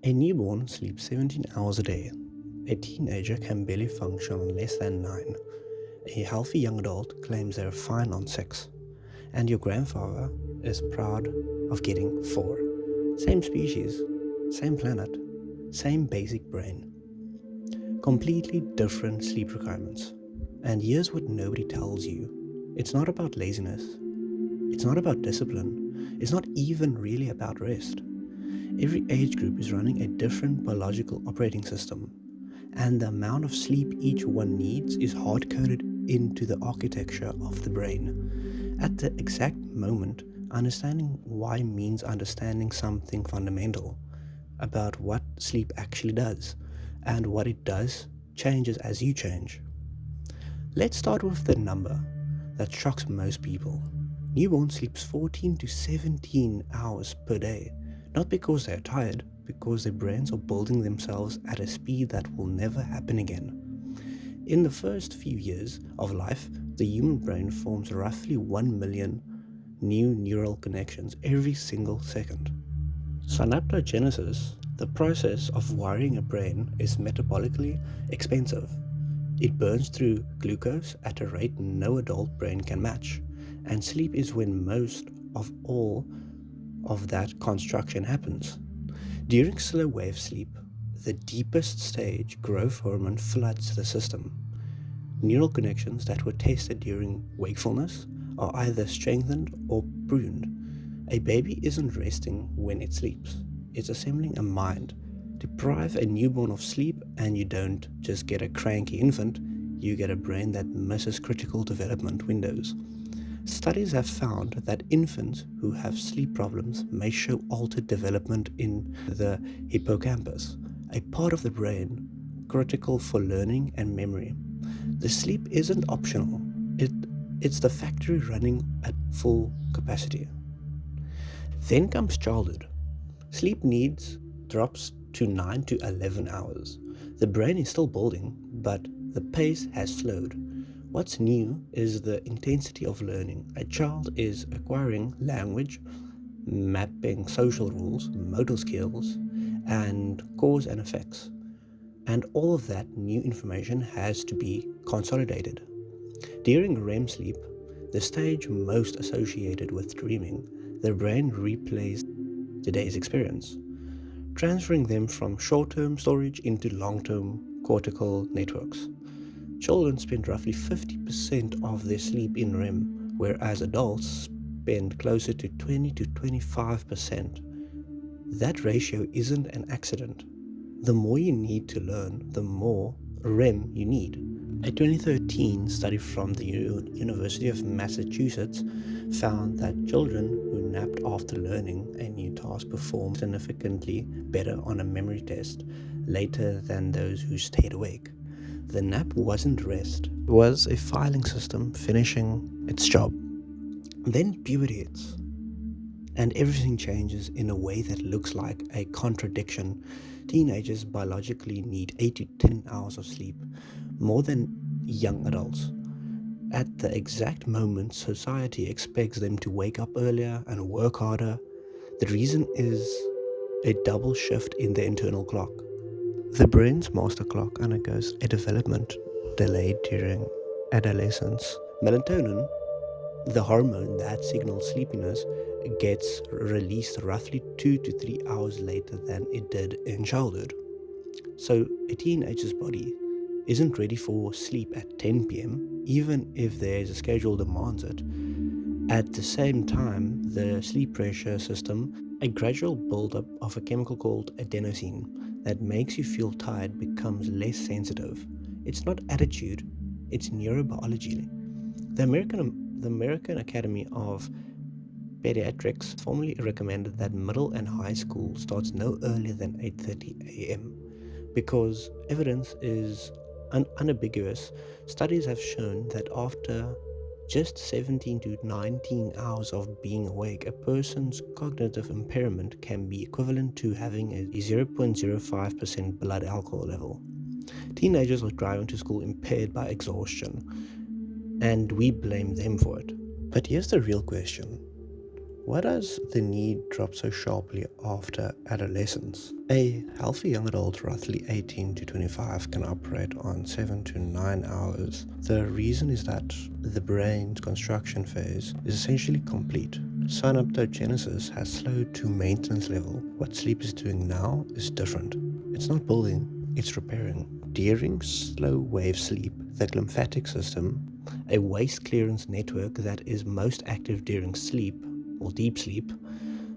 A newborn sleeps 17 hours a day. A teenager can barely function on less than 9. A healthy young adult claims they're fine on 6. And your grandfather is proud of getting 4. Same species, same planet, same basic brain. Completely different sleep requirements. And here's what nobody tells you. It's not about laziness. It's not about discipline. It's not even really about rest. Every age group is running a different biological operating system, and the amount of sleep each one needs is hard-coded into the architecture of the brain. At the exact moment, understanding why means understanding something fundamental about what sleep actually does, and what it does changes as you change. Let's start with the number that shocks most people. Newborn sleeps 14 to 17 hours per day, not because they're tired, because their brains are building themselves at a speed that will never happen again. In the first few years of life, the human brain forms roughly 1 million new neural connections every single second. Synaptogenesis, the process of wiring a brain, is metabolically expensive. It burns through glucose at a rate no adult brain can match, and sleep is when most of all of that construction happens. During slow wave sleep, the deepest stage growth hormone floods the system. Neural connections that were tested during wakefulness are either strengthened or pruned. A baby isn't resting when it sleeps, it's assembling a mind. Deprive a newborn of sleep and you don't just get a cranky infant, you get a brain that misses critical development windows. Studies have found that infants who have sleep problems may show altered development in the hippocampus, a part of the brain critical for learning and memory. The sleep isn't optional, it's the factory running at full capacity. Then comes childhood. Sleep needs drops to 9 to 11 hours. The brain is still building, but the pace has slowed. What's new is the intensity of learning. A child is acquiring language, mapping social rules, motor skills, and cause and effects. And all of that new information has to be consolidated. During REM sleep, the stage most associated with dreaming, the brain replays today's experience, transferring them from short-term storage into long-term cortical networks. Children spend roughly 50% of their sleep in REM, whereas adults spend closer to 20 to 25%. That ratio isn't an accident. The more you need to learn, the more REM you need. A 2013 study from the University of Massachusetts found that children who napped after learning a new task performed significantly better on a memory test later than those who stayed awake. The nap wasn't rest, it was a filing system finishing its job. Then puberty hits, and everything changes in a way that looks like a contradiction. Teenagers biologically need 8 to 10 hours of sleep, more than young adults. At the exact moment society expects them to wake up earlier and work harder, the reason is a double shift in the internal clock. The brain's master clock undergoes a development delayed during adolescence. Melatonin, the hormone that signals sleepiness, gets released roughly 2 to 3 hours later than it did in childhood. So a teenager's body isn't ready for sleep at 10 p.m., even if there's a schedule demands it. At the same time, the sleep pressure system, a gradual buildup of a chemical called adenosine that makes you feel tired, becomes less sensitive. It's not attitude, it's neurobiology. The American Academy of Pediatrics formally recommended that middle and high school starts no earlier than 8:30 a.m. because evidence is unambiguous. Studies have shown that after just 17 to 19 hours of being awake, a person's cognitive impairment can be equivalent to having a 0.05% blood alcohol level. Teenagers are driving to school impaired by exhaustion, and we blame them for it. But here's the real question. Why does the need drop so sharply after adolescence? A healthy young adult, roughly 18 to 25, can operate on 7 to 9 hours. The reason is that the brain's construction phase is essentially complete. Synaptogenesis has slowed to maintenance level. What sleep is doing now is different. It's not building, it's repairing. During slow wave sleep, the glymphatic system, a waste clearance network that is most active during sleep, or deep sleep,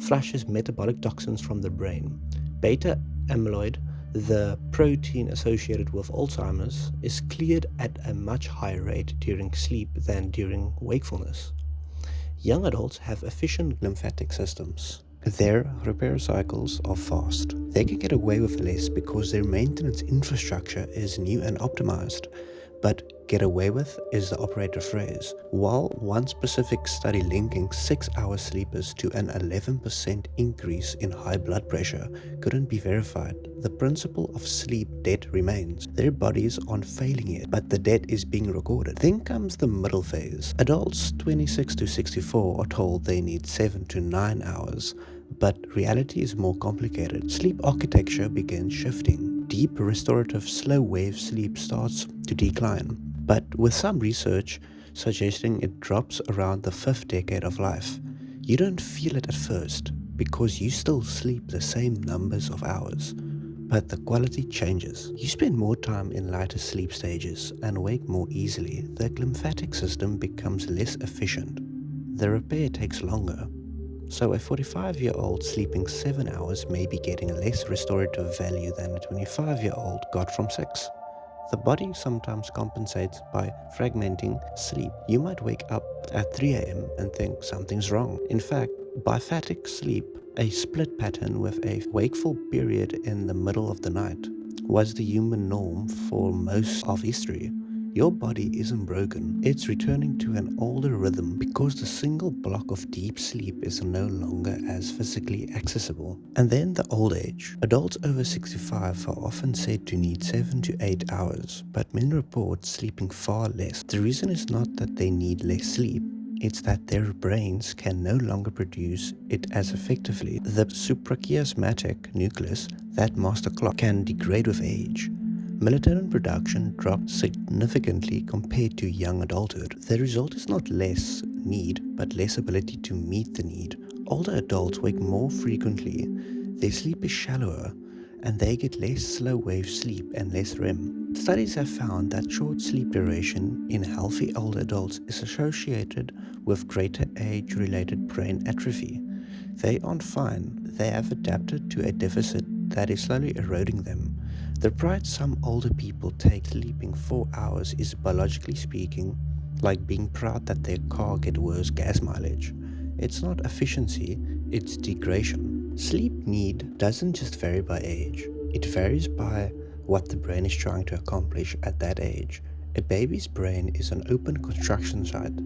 flushes metabolic toxins from the brain. Beta amyloid, the protein associated with Alzheimer's, is cleared at a much higher rate during sleep than during wakefulness. Young adults have efficient glymphatic systems. Their repair cycles are fast. They can get away with less because their maintenance infrastructure is new and optimized. But get away with is the operator phrase. While one specific study linking 6-hour sleepers to an 11% increase in high blood pressure couldn't be verified, the principle of sleep debt remains. Their bodies aren't failing yet, but the debt is being recorded. Then comes the middle phase. Adults 26 to 64 are told they need 7 to 9 hours, but reality is more complicated. Sleep architecture begins shifting. Deep restorative slow wave sleep starts to decline, but with some research suggesting it drops around the 5th decade of life. You don't feel it at first because you still sleep the same numbers of hours, but the quality changes. You spend more time in lighter sleep stages and wake more easily. The glymphatic system becomes less efficient. The repair takes longer. So a 45-year-old sleeping 7 hours may be getting a less restorative value than a 25-year-old got from 6. The body sometimes compensates by fragmenting sleep. You might wake up at 3 a.m. and think something's wrong. In fact, biphasic sleep, a split pattern with a wakeful period in the middle of the night, was the human norm for most of history. Your body isn't broken, it's returning to an older rhythm because the single block of deep sleep is no longer as physically accessible. And then the old age. Adults over 65 are often said to need 7 to 8 hours, but men report sleeping far less. The reason is not that they need less sleep, it's that their brains can no longer produce it as effectively. The suprachiasmatic nucleus, that master clock, can degrade with age. Melatonin production drops significantly compared to young adulthood. The result is not less need, but less ability to meet the need. Older adults wake more frequently, their sleep is shallower, and they get less slow wave sleep and less REM. Studies have found that short sleep duration in healthy older adults is associated with greater age-related brain atrophy. They aren't fine, they have adapted to a deficit that is slowly eroding them. The pride some older people take sleeping 4 hours is, biologically speaking, like being proud that their car gets worse gas mileage. It's not efficiency, it's degradation. Sleep need doesn't just vary by age, it varies by what the brain is trying to accomplish at that age. A baby's brain is an open construction site.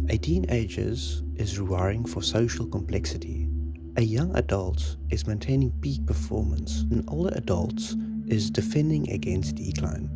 A teenager's is rewiring for social complexity. A young adult is maintaining peak performance. An older adult is defending against decline.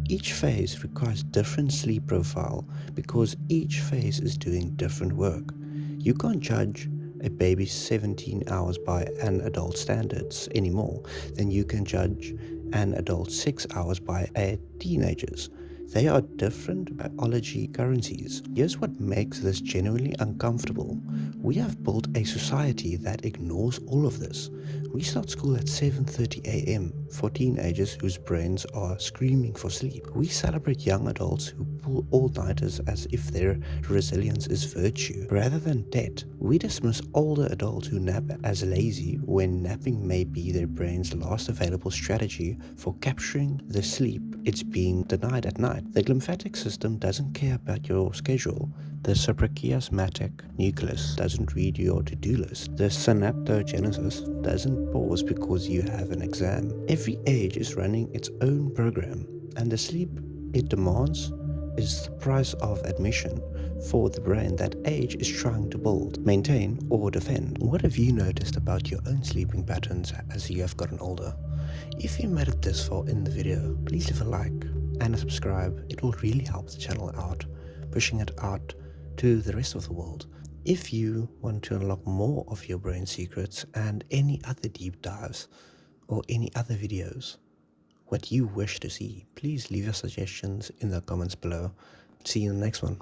Each phase requires different sleep profile because each phase is doing different work. You can't judge a baby's 17 hours by an adult standards any more than you can judge an adult's 6 hours by a teenager's. They are different biology currencies. Here's what makes this genuinely uncomfortable. We have built a society that ignores all of this. We start school at 7:30 a.m. for teenagers whose brains are screaming for sleep. We celebrate young adults who pull all-nighters as if their resilience is virtue rather than debt. We dismiss older adults who nap as lazy when napping may be their brain's last available strategy for capturing the sleep it's being denied at night. The glymphatic system doesn't care about your schedule. The suprachiasmatic nucleus doesn't read your to-do list. The synaptogenesis doesn't pause because you have an exam. Every age is running its own program, and the sleep it demands is the price of admission for the brain that age is trying to build, maintain, or defend. What have you noticed about your own sleeping patterns as you have gotten older? If you made it this far in the video, please leave a like and a subscribe. It will really help the channel out, pushing it out to the rest of the world. If you want to unlock more of your brain secrets and any other deep dives or any other videos, what you wish to see, please leave your suggestions in the comments below. See you in the next one.